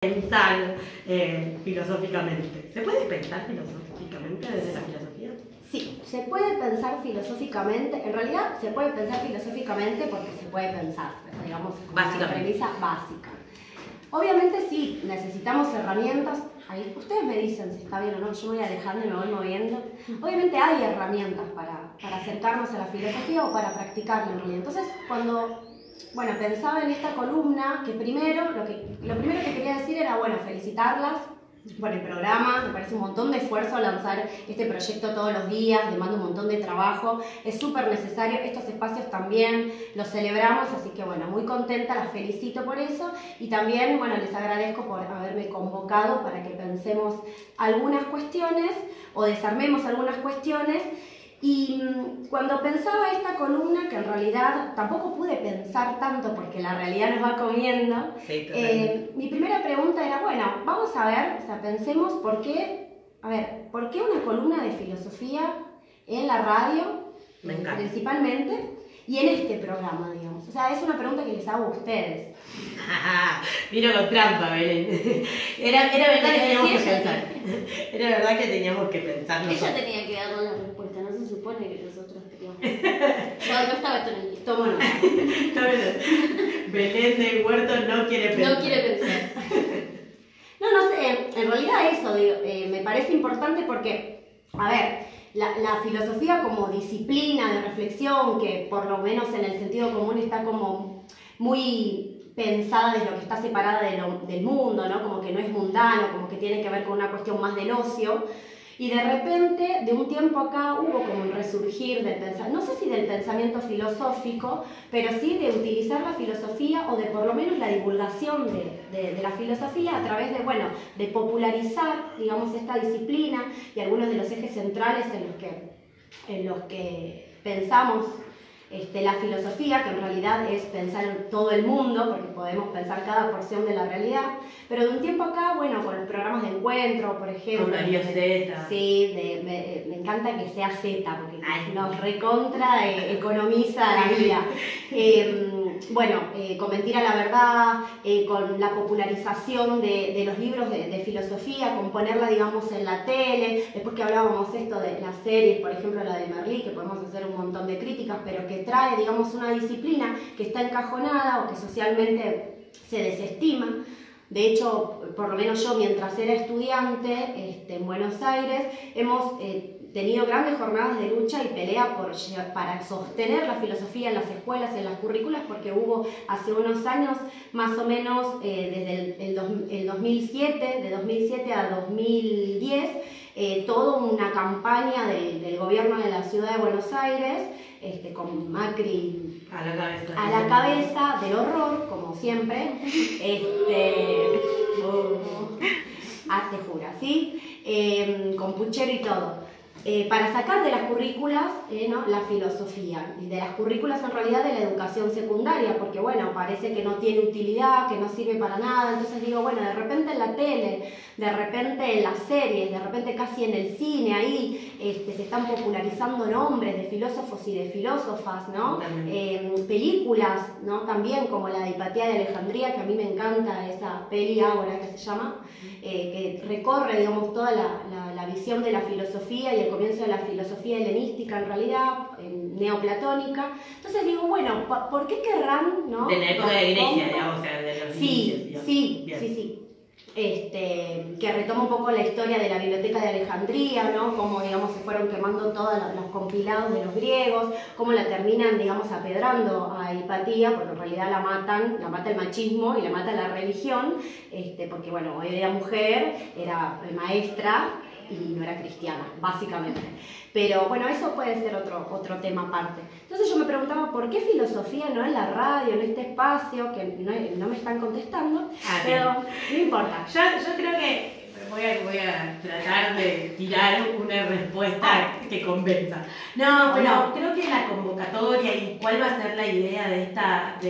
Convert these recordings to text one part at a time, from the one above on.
Pensar filosóficamente. ¿Se puede pensar filosóficamente desde la filosofía? Sí, se puede pensar filosóficamente. En realidad se puede pensar filosóficamente porque se puede pensar, digamos, como una premisa básica. Obviamente sí, necesitamos herramientas. Ahí ustedes me dicen si está bien o no, yo me voy alejando y me voy moviendo. Obviamente hay herramientas para acercarnos a la filosofía o para practicarla en realidad. Entonces, cuando pensaba en esta columna, que primero, lo primero que quería decir era, felicitarlas por el programa. Me parece un montón de esfuerzo lanzar este proyecto todos los días, demanda un montón de trabajo, es súper necesario, estos espacios también los celebramos, así que muy contenta, las felicito por eso y también, les agradezco por haberme convocado para que pensemos algunas cuestiones o desarmemos algunas cuestiones. Y cuando pensaba esta columna, que en realidad tampoco pude pensar tanto porque la realidad nos va comiendo, mi primera pregunta era, vamos a ver, pensemos ¿por qué una columna de filosofía en la radio, principalmente, y en este programa, digamos? O sea, es una pregunta que les hago a ustedes. Vino con trampa, Belén. Era verdad que teníamos que pensar. Era verdad que teníamos que pensar. Ella tenía que darnos la respuesta, no se supone que nosotros teníamos. No estaba esto en el listo. Tomo nota. Belén del Huerto no quiere pensar. No quiere pensar. No sé, en realidad eso me parece importante porque, la filosofía como disciplina de reflexión, que por lo menos en el sentido común está como muy pensada desde lo que está separada del mundo, ¿no? Como que no es mundano, como que tiene que ver con una cuestión más del ocio. Y de repente, de un tiempo acá, hubo como un resurgir del pensamiento, no sé si del pensamiento filosófico, pero sí de utilizar la filosofía o de por lo menos la divulgación de la filosofía a través de popularizar, digamos, esta disciplina y algunos de los ejes centrales en los que pensamos la filosofía, que en realidad es pensar en todo el mundo, porque podemos pensar cada porción de la realidad, pero de un tiempo acá, con los programas de encuentro, por ejemplo. Con Darío Z. Sí, me encanta que sea Z, porque nos recontra economiza la vida. Con Mentira la Verdad, con la popularización de los libros de filosofía, con ponerla, digamos, en la tele, después que hablábamos esto de las series, por ejemplo la de Merlí, que podemos hacer un montón de críticas, pero que trae, digamos, una disciplina que está encajonada o que socialmente se desestima. De hecho, por lo menos yo, mientras era estudiante en Buenos Aires, hemos tenido grandes jornadas de lucha y pelea para sostener la filosofía en las escuelas y en las currículas, porque hubo hace unos años, más o menos desde el 2007, de 2007 a 2010, toda una campaña del gobierno de la ciudad de Buenos Aires, con Macri a la cabeza del horror, como siempre, te juro, ¿sí? Con puchero y todo. Para sacar de las currículas la filosofía, y de las currículas en realidad de la educación secundaria, porque parece que no tiene utilidad, que no sirve para nada. Entonces digo, de repente en la tele, de repente en las series, de repente casi en el cine, ahí se están popularizando nombres de filósofos y de filósofas, ¿no? Películas, ¿no? También como la de Hipatia de Alejandría, que a mí me encanta, esa peli Ágora que se llama, que recorre, digamos, toda la visión de la filosofía y el comienzo de la filosofía helenística, en realidad, neoplatónica. Entonces digo, ¿por qué querrán, no? De la época de Grecia, digamos, o sea, de los inicios, sí. Que retoma un poco la historia de la biblioteca de Alejandría, ¿no? Cómo, digamos, se fueron quemando todos los compilados de los griegos, cómo la terminan, digamos, apedrando a Hipatia, porque en realidad la mata el machismo y la mata la religión, porque, hoy era mujer, era maestra y no era cristiana, básicamente. Pero eso puede ser otro tema aparte. Entonces yo me preguntaba, ¿por qué filosofía no en la radio, en este espacio, que no me están contestando? Pero no importa. Yo creo que voy a tratar de tirar una respuesta que convenza. Creo que la convocatoria y cuál va a ser la idea de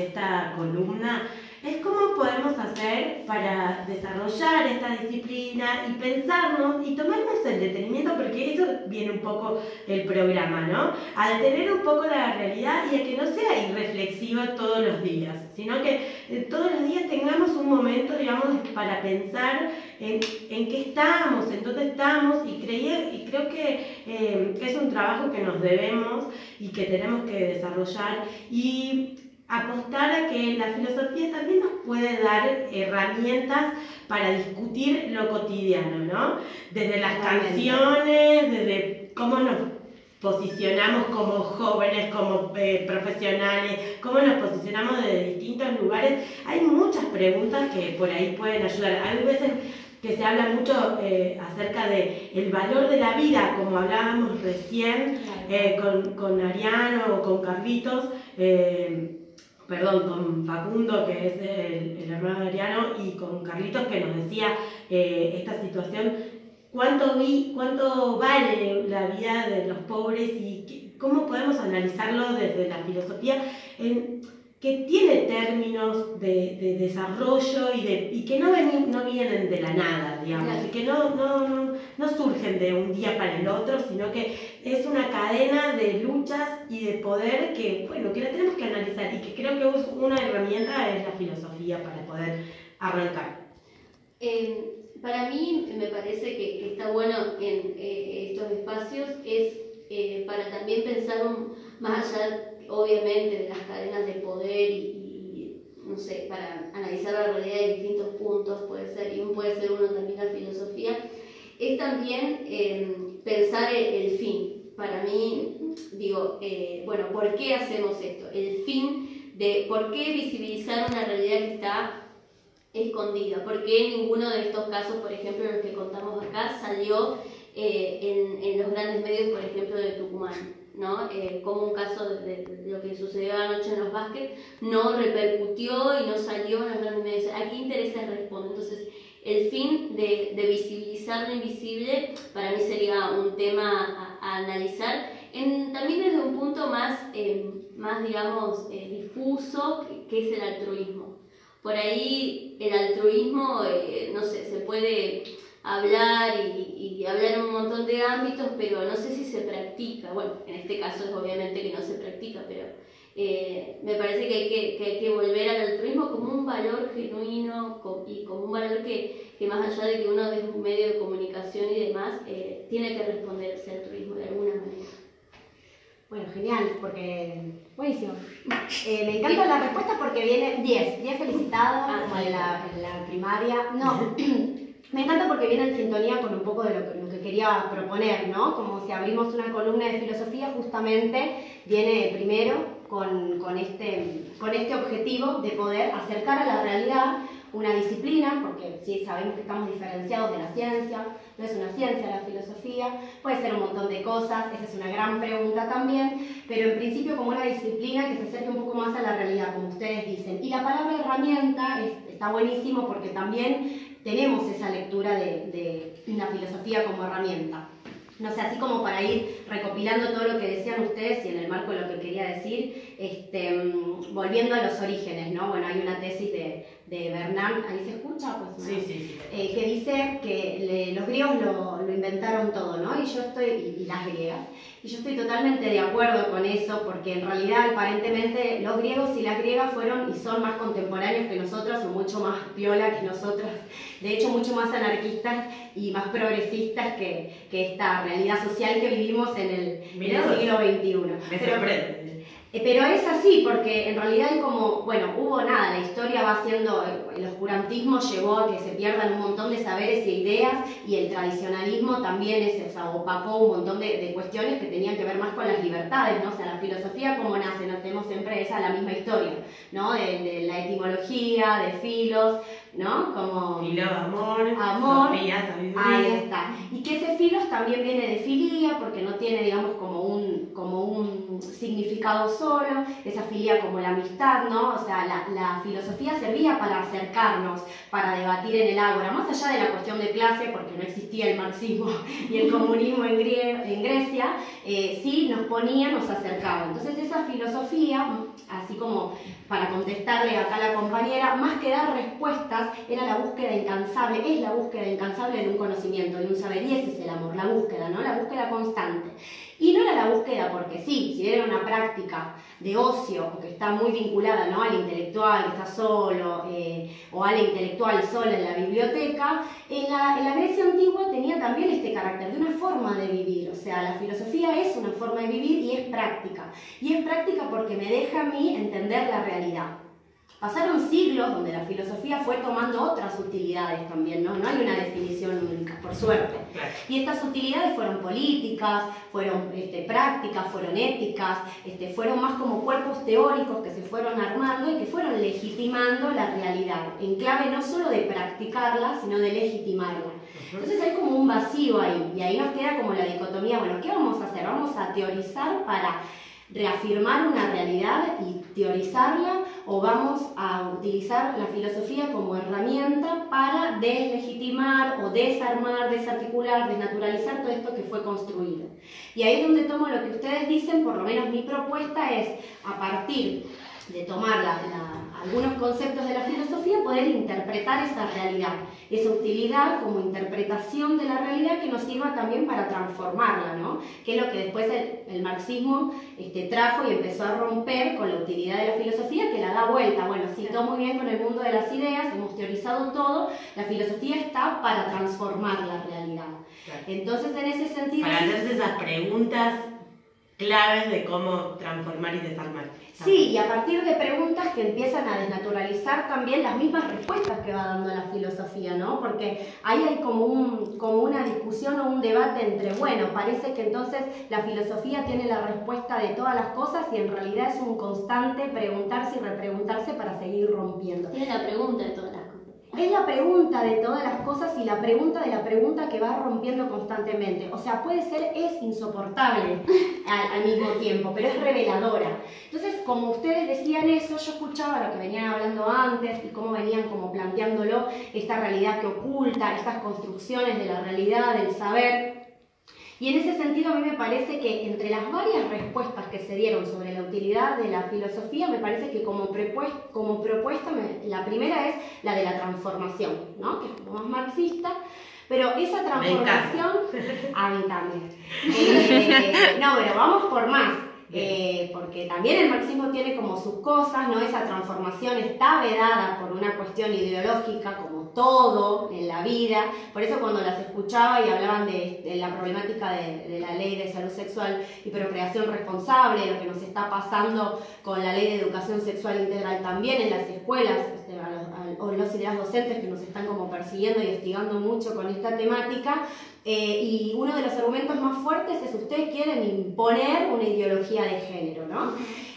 esta columna es cómo podemos hacer para desarrollar esta disciplina y pensarnos y tomarnos el detenimiento, porque eso viene un poco el programa, ¿no? A detener un poco la realidad y a que no sea irreflexivo todos los días, sino que todos los días tengamos un momento, digamos, para pensar en qué estamos, en dónde estamos, y creo que es un trabajo que nos debemos y que tenemos que desarrollar y apostar a que la filosofía también nos puede dar herramientas para discutir lo cotidiano, ¿no? Desde las canciones, desde cómo nos posicionamos como jóvenes, como profesionales, cómo nos posicionamos desde distintos lugares. Hay muchas preguntas que por ahí pueden ayudar. Hay veces que se habla mucho acerca del valor de la vida, como hablábamos recién con Ariano o con Carlitos, con Facundo, que es el hermano de Ariano, y con Carlitos, que nos decía esta situación, cuánto vale la vida de los pobres y cómo podemos analizarlo desde la filosofía, que tiene términos de desarrollo y que no vienen de la nada, digamos, y que no surgen de un día para el otro, sino que es una cadena de luchas y de poder que la tenemos que analizar, y que creo que una herramienta es la filosofía para poder arrancar. Para mí me parece que está bueno en estos espacios es para también pensar más allá, obviamente, de las cadenas de poder y no sé, para analizar la realidad de distintos puntos, puede ser uno también la filosofía, es también pensar el fin. Para mí, digo, ¿por qué hacemos esto? El fin de por qué visibilizar una realidad que está escondida, por qué ninguno de estos casos, por ejemplo, los que contamos acá, salió en los grandes medios, por ejemplo, de Tucumán, ¿no? Como un caso de lo que sucedió anoche en los Vázquez no repercutió y no salió en los grandes medios. ¿A qué interesa responder? Entonces, el fin de visibilizar lo invisible para mí sería un tema a analizar, también desde un punto más digamos, difuso, que es el altruismo. Por ahí el altruismo, no sé, se puede hablar y hablar en un montón de ámbitos, pero no sé si se practica. Bueno, en este caso es obviamente que no se practica, pero me parece que hay que volver al altruismo como un valor genuino y como un valor que más allá de que uno es un medio de comunicación y demás, tiene que responder ese altruismo de alguna manera. Bueno, genial, porque buenísimo. Me encanta la respuesta porque viene 10 felicitado, como en la primaria. No, me encanta porque viene en sintonía con un poco de lo que quería proponer, ¿no? Como si abrimos una columna de filosofía, justamente viene primero con este objetivo de poder acercar a la realidad una disciplina, porque sí sabemos que estamos diferenciados de la ciencia, no es una ciencia la filosofía, puede ser un montón de cosas, esa es una gran pregunta también, pero en principio como una disciplina que se acerque un poco más a la realidad, como ustedes dicen. Y la palabra herramienta está buenísimo porque también tenemos esa lectura de la filosofía como herramienta. No sé, así como para ir recopilando todo lo que decían ustedes y en el marco de lo que quería decir, volviendo a los orígenes, ¿no? Bueno, hay una tesis de Bernard, ¿ahí se escucha? Pues, ¿no? Sí. Que dice que los griegos lo inventaron todo, ¿no? Y las griegas. Y yo estoy totalmente de acuerdo con eso, porque en realidad, aparentemente, los griegos y las griegas fueron y son más contemporáneos que nosotros, o mucho más piola que nosotros, de hecho, mucho más anarquistas y más progresistas que esta realidad social que vivimos en el siglo XXI. Me sorprende. Pero es así, porque en realidad la historia va siendo, el oscurantismo llevó a que se pierdan un montón de saberes e ideas, y el tradicionalismo también opacó un montón de cuestiones que tenían que ver más con las libertades, ¿no? O sea, la filosofía como nace, no tenemos siempre la misma historia, ¿no? De la etimología, de filos, ¿no? Como filo, amor, Sofía, sabiduría. Ahí está. Y que ese filos también viene de filía, porque no tiene, digamos, como un significado solo, esa filía como la amistad, ¿no? O sea, la filosofía servía para acercarnos, para debatir en el ágora, más allá de la cuestión de clase, porque no existía el marxismo y el comunismo en Grecia, sí nos ponía, nos acercaba. Entonces esa filosofía, así como para contestarle acá a la compañera, más que dar respuestas, era la búsqueda incansable, es la búsqueda incansable de un conocimiento, de un saber, y ese es el amor, la búsqueda, ¿no? La búsqueda constante. Y no era la búsqueda porque sí, si era una práctica de ocio, que está muy vinculada, ¿no?, al intelectual que está solo, o a la intelectual sola en la biblioteca, en la Grecia antigua tenía también este carácter de una forma de vivir. O sea, la filosofía es una forma de vivir y es práctica. Y es práctica porque me deja a mí entender la realidad. Pasaron siglos donde la filosofía fue tomando otras utilidades también, ¿no? No hay una definición única, por suerte. Y estas utilidades fueron políticas, fueron prácticas, fueron éticas, fueron más como cuerpos teóricos que se fueron armando y que fueron legitimando la realidad, en clave no solo de practicarla, sino de legitimarla. Entonces hay como un vacío ahí, y ahí nos queda como la dicotomía, bueno, ¿qué vamos a hacer? Vamos a teorizar para reafirmar una realidad y teorizarla, o vamos a utilizar la filosofía como herramienta para deslegitimar o desarmar, desarticular, desnaturalizar todo esto que fue construido. Y ahí es donde tomo lo que ustedes dicen, por lo menos mi propuesta es, a partir de tomar algunos conceptos de la filosofía, poder interpretar esa realidad, esa utilidad como interpretación de la realidad que nos sirva también para transformarla, ¿no? Que es lo que después el marxismo trajo y empezó a romper con la utilidad de la filosofía, que la da vuelta. Bueno, sí, todo muy bien con el mundo de las ideas, hemos teorizado todo, la filosofía está para transformar la realidad. Entonces, en ese sentido... Para hacerse esas preguntas claves de cómo transformar y desarmar. Sí, y a partir de preguntas que empiezan a desnaturalizar también las mismas respuestas que va dando la filosofía, ¿no? Porque ahí hay como una discusión o un debate entre, bueno, parece que entonces la filosofía tiene la respuesta de todas las cosas y en realidad es un constante preguntarse y repreguntarse para seguir rompiendo. Tiene la pregunta de todas las cosas. Es la pregunta de todas las cosas y la pregunta de la pregunta que va rompiendo constantemente. O sea, puede ser, es insoportable al mismo tiempo, pero es reveladora. Entonces, como ustedes decían eso, yo escuchaba lo que venían hablando antes y cómo venían como planteándolo, esta realidad que oculta, estas construcciones de la realidad, del saber. Y en ese sentido a mí me parece que entre las varias respuestas que se dieron sobre la utilidad de la filosofía, me parece que como propuesta la primera es la de la transformación, ¿no? Que es como más marxista, pero esa transformación... A mí también. No, pero vamos por más. Porque también el marxismo tiene como sus cosas, ¿no? Esa transformación está vedada por una cuestión ideológica, como todo en la vida. Por eso cuando las escuchaba y hablaban de la problemática de la ley de salud sexual y procreación responsable, lo que nos está pasando con la ley de educación sexual integral también en las escuelas, o los y las docentes que nos están como persiguiendo y hostigando mucho con esta temática. Y uno de los argumentos más fuertes es: ustedes quieren imponer una ideología de género, ¿no?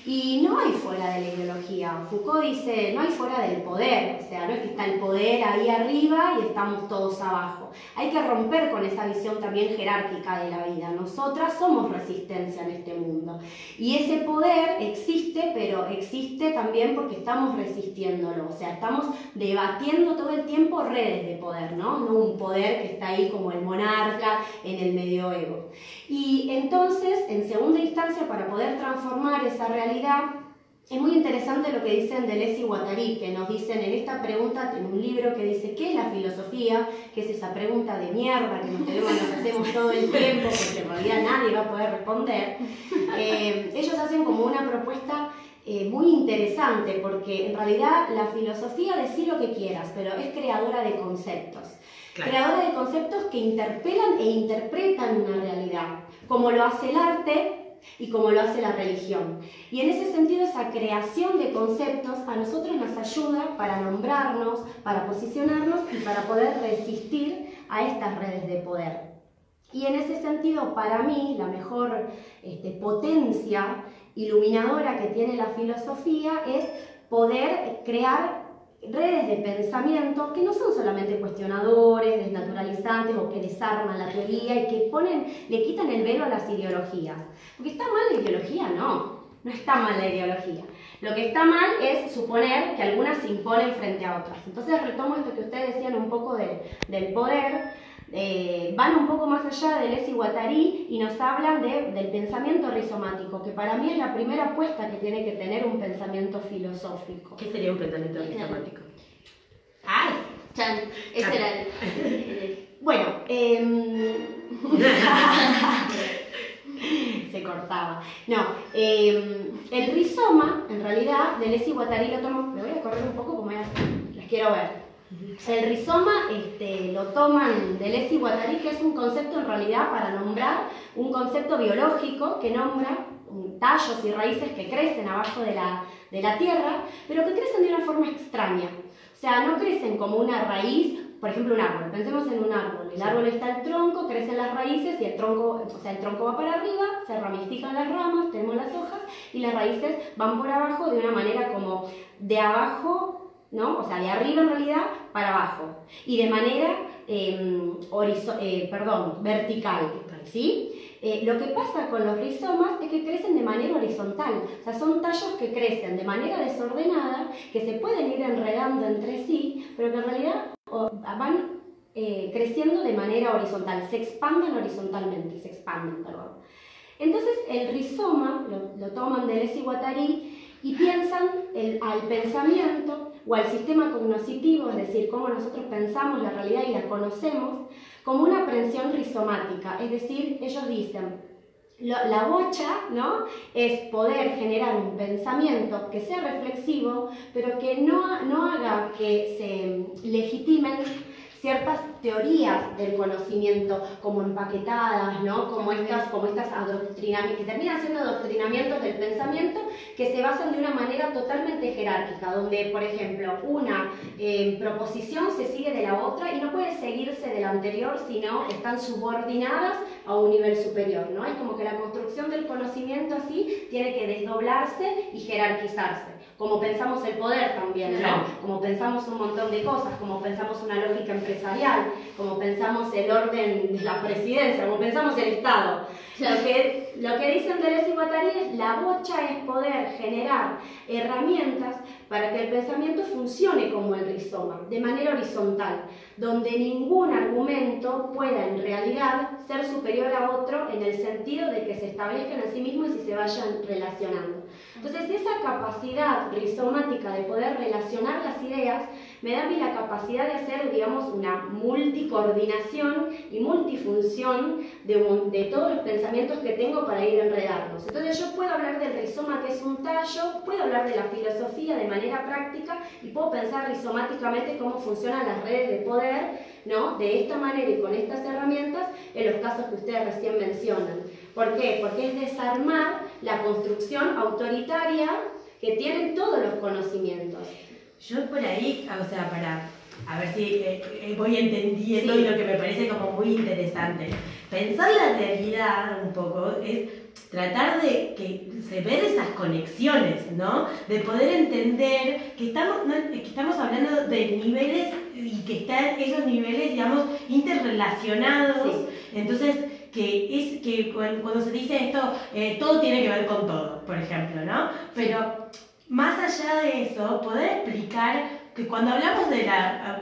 Y no hay fuera de la ideología. Foucault dice, no hay fuera del poder. O sea, no es que está el poder ahí arriba y estamos todos abajo. Hay que romper con esa visión también jerárquica de la vida. Nosotras somos resistencia en este mundo. Y ese poder existe, pero existe también porque estamos resistiéndolo. O sea, estamos debatiendo todo el tiempo redes de poder, ¿no? No un poder que está ahí como el monarca en el medioevo. Y entonces, en segunda instancia, para poder transformar esa realidad, es muy interesante lo que dicen Deleuze y Guattari, que nos dicen en esta pregunta, en un libro que dice ¿qué es la filosofía? Que es esa pregunta de mierda que nos hacemos todo el tiempo, porque en realidad nadie va a poder responder. Ellos hacen como una propuesta muy interesante, porque en realidad la filosofía, decir lo que quieras, pero es creadora de conceptos. Claro. Creadora de conceptos que interpelan e interpretan una realidad, como lo hace el arte y como lo hace la religión. Y en ese sentido, esa creación de conceptos a nosotros nos ayuda para nombrarnos, para posicionarnos y para poder resistir a estas redes de poder. Y en ese sentido, para mí, la mejor potencia iluminadora que tiene la filosofía es poder crear redes de pensamiento que no son solamente cuestionadores, desnaturalizantes o que desarman la teoría y que le quitan el velo a las ideologías. Porque está mal la ideología, no está mal la ideología. Lo que está mal es suponer que algunas se imponen frente a otras. Entonces retomo esto que ustedes decían un poco del poder. Van un poco más allá de Deleuze y Guattari y nos hablan del pensamiento rizomático, que para mí es la primera apuesta que tiene que tener un pensamiento filosófico. ¿Qué sería un pensamiento rizomático? ¡Ay! Chan, ese era Bueno, se cortaba. No, el rizoma, en realidad, Deleuze y Guattari lo toman. Me voy a correr un poco como las quiero ver. El rizoma lo toman Deleuze y Guattari, que es un concepto en realidad para nombrar un concepto biológico que nombra tallos y raíces que crecen abajo de la tierra, pero que crecen de una forma extraña. O sea, no crecen como una raíz, por ejemplo un árbol. Pensemos en un árbol. El árbol está el tronco, crecen las raíces y el tronco va para arriba, se ramifican las ramas, tenemos las hojas y las raíces van por abajo de una manera como de abajo, ¿no? O sea, de arriba en realidad para abajo y de manera vertical, ¿sí? Lo que pasa con los rizomas es que crecen de manera horizontal, o sea, son tallos que crecen de manera desordenada, que se pueden ir enredando entre sí, pero que en realidad van creciendo de manera horizontal, se expanden horizontalmente, perdón. Entonces el rizoma lo toman Deleuze y Guattari y piensan al pensamiento o al sistema cognoscitivo, es decir, cómo nosotros pensamos la realidad y la conocemos, como una aprensión rizomática. Es decir, ellos dicen, la bocha, ¿no?, es poder generar un pensamiento que sea reflexivo, pero que no haga que se legitimen ciertas teorías del conocimiento como empaquetadas, ¿no? Como estas adoctrinamientos, que terminan siendo adoctrinamientos del pensamiento que se basan de una manera totalmente jerárquica, donde, por ejemplo, una proposición se sigue de la otra y no puede seguirse de la anterior, sino están subordinadas a un nivel superior, ¿no? Es como que la construcción del conocimiento así tiene que desdoblarse y jerarquizarse. Como pensamos el poder también, ¿no? Como pensamos un montón de cosas, como pensamos una lógica empresarial, como pensamos el orden de la presidencia, como pensamos el Estado. Lo que dicen Deleuze y Guattari es la bocha es poder generar herramientas para que el pensamiento funcione como el rizoma, de manera horizontal, donde ningún argumento pueda en realidad ser superior a otro en el sentido de que se establezcan a sí mismos y se vayan relacionando. Entonces, esa capacidad rizomática de poder relacionar las ideas me da a mí la capacidad de hacer, digamos, una multicoordinación y multifunción de todos los pensamientos que tengo para ir a enredarlos. Entonces yo puedo hablar del rizoma, que es un tallo, puedo hablar de la filosofía de manera práctica y puedo pensar rizomáticamente cómo funcionan las redes de poder, ¿no?, de esta manera y con estas herramientas en los casos que ustedes recién mencionan. ¿Por qué? Porque es desarmar la construcción autoritaria que tienen todos los conocimientos. Yo por ahí, o sea, a ver si voy entendiendo, y lo que me parece como muy interesante. Pensar la realidad un poco es tratar de que se vean esas conexiones, ¿no? De poder entender que estamos hablando de niveles y que están esos niveles, digamos, interrelacionados. Sí. Entonces, que cuando se dice esto, todo tiene que ver con todo, por ejemplo, ¿no? Pero más allá de eso, poder explicar que cuando hablamos de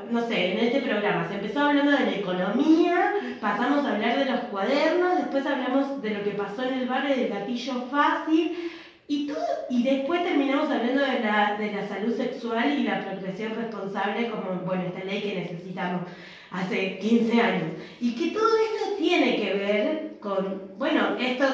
no sé, en este programa se empezó hablando de la economía, pasamos a hablar de los cuadernos, después hablamos de lo que pasó en el barrio del gatillo fácil, y después terminamos hablando de la salud sexual y la procreación responsable como, bueno, esta ley que necesitamos hace 15 años. Y que todo esto tiene que ver con, bueno, estos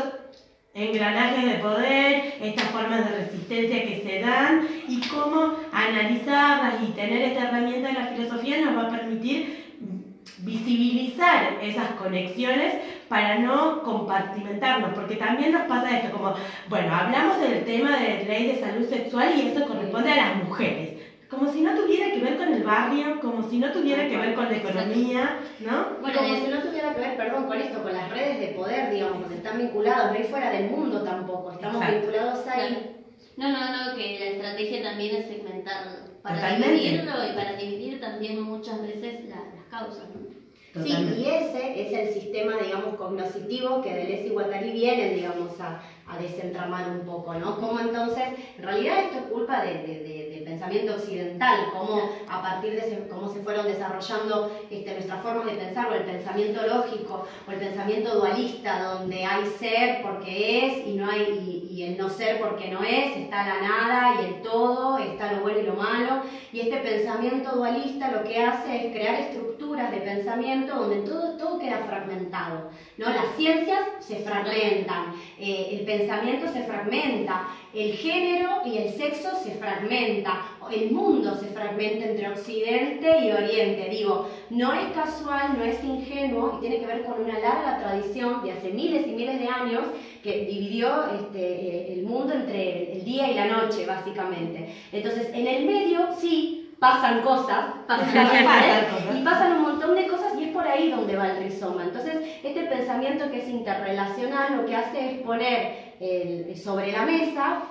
engranajes de poder, estas formas de resistencia que se dan y cómo analizarlas y tener esta herramienta de la filosofía nos va a permitir visibilizar esas conexiones para no compartimentarnos, porque también nos pasa esto, como, bueno, hablamos del tema de ley de salud sexual y eso corresponde a las mujeres, como si no tuviera que ver con el barrio, como si no tuviera que ver con la economía, ¿no? Bueno, como si no tuviera que ver, perdón, con esto, con las redes de poder, digamos, porque están vinculados, no hay fuera del mundo tampoco, estamos vinculados ahí. No, que la estrategia también es segmentarlo. dividirlo y para dividir también muchas veces las causas, ¿no? Sí, y ese es el sistema, digamos, cognoscitivo que Deleuze y Guattari vienen, digamos, a desentramar un poco, ¿no? Cómo entonces, en realidad esto es culpa del pensamiento occidental, cómo a partir de cómo se fueron desarrollando nuestras formas de pensar, o el pensamiento lógico, o el pensamiento dualista, donde hay ser porque es, y no hay, y el no ser porque no es, está la nada y el todo, está lo bueno y lo malo, y este pensamiento dualista lo que hace es crear estructuras de pensamiento donde todo queda fragmentado, ¿no? Las ciencias se fragmentan, el pensamiento se fragmenta, el género y el sexo se fragmenta, el mundo se fragmenta entre Occidente y Oriente. Digo, no es casual, no es ingenuo, y tiene que ver con una larga tradición de hace miles y miles de años que dividió el mundo entre el día y la noche, básicamente. Entonces, en el medio, sí, pasan cosas, y pasan un montón de cosas, y es por ahí donde va el rizoma. Entonces, este pensamiento que es interrelacional lo que hace es poner sobre la mesa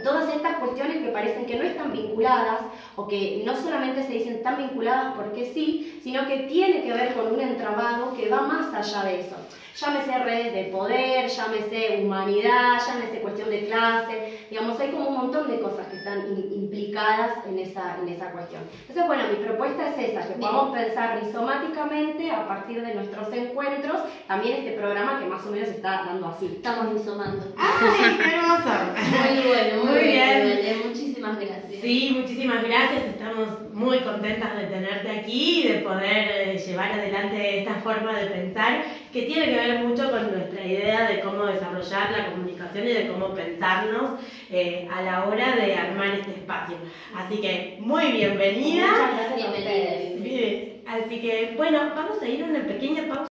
todas estas cuestiones que parecen que no están vinculadas, o que no solamente se dicen tan vinculadas porque sí, sino que tiene que ver con un entramado que va más allá de eso. Llámese redes de poder, llámese humanidad, llámese cuestión de clase, digamos, hay como un montón de cosas que están implicadas en esa cuestión. Entonces, bueno, mi propuesta es esa, que podamos pensar rizomáticamente a partir de nuestros encuentros, también este programa que más o menos está dando así. Estamos rizomando. ¡Ay, qué hermoso! Muy bueno, muy bien. Muchísimas gracias. Sí, muchísimas gracias. Estamos muy contentas de tenerte aquí y de poder llevar adelante esta forma de pensar que tiene que ver mucho con nuestra idea de cómo desarrollar la comunicación y de cómo pensarnos a la hora de armar este espacio. Así que muy bienvenida. Muchas gracias a ustedes. Así que bueno, vamos a ir a una pequeña pausa.